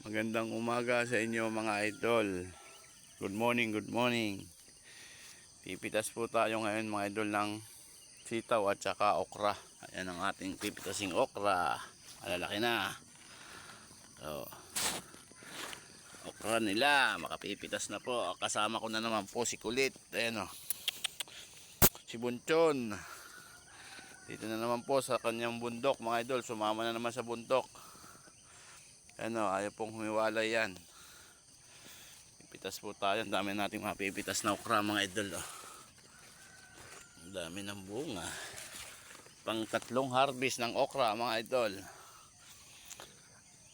Magandang umaga sa inyo mga idol. Good morning, good morning. Pipitas po tayo ngayon mga idol ng sitaw at saka okra. Ayan ang ating pipitasing okra. Malalaki na. So, okra nila, makapipitas na po. Kasama ko na naman po si Kulit. Ayan o. Si Bunchon. Dito na naman po sa kanyang bundok mga idol. Sumama na naman sa bundok. Ano, ayaw pong humiwalay yan. Pipitas po tayo. Ang dami nating mapipitas na okra mga idol. Oh. Ang dami ng bunga. Pang tatlong harvest ng okra mga idol.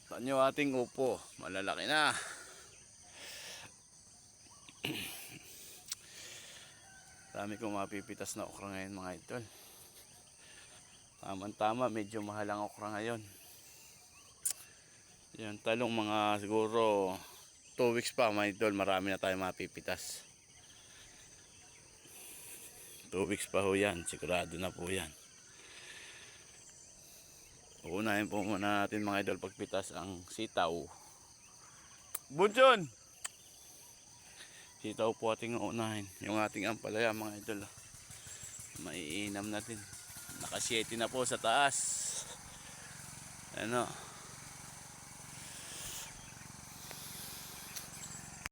Saan yung ating upo? Malalaki na. Dami kong mapipitas na okra ngayon mga idol. Tama-tama, medyo mahal ang okra ngayon. Yan, talong mga siguro 2 weeks pa mga idol, marami na tayo mapipitas. 2 weeks pa ho yan, sigurado na po yan. Uunahin po muna natin mga idol pagpitas ang sitaw. Bunchon! Sitaw po ating uunahin. Yung ating ampalaya mga idol. Maiinam natin. Naka 7 na po sa taas. Ano?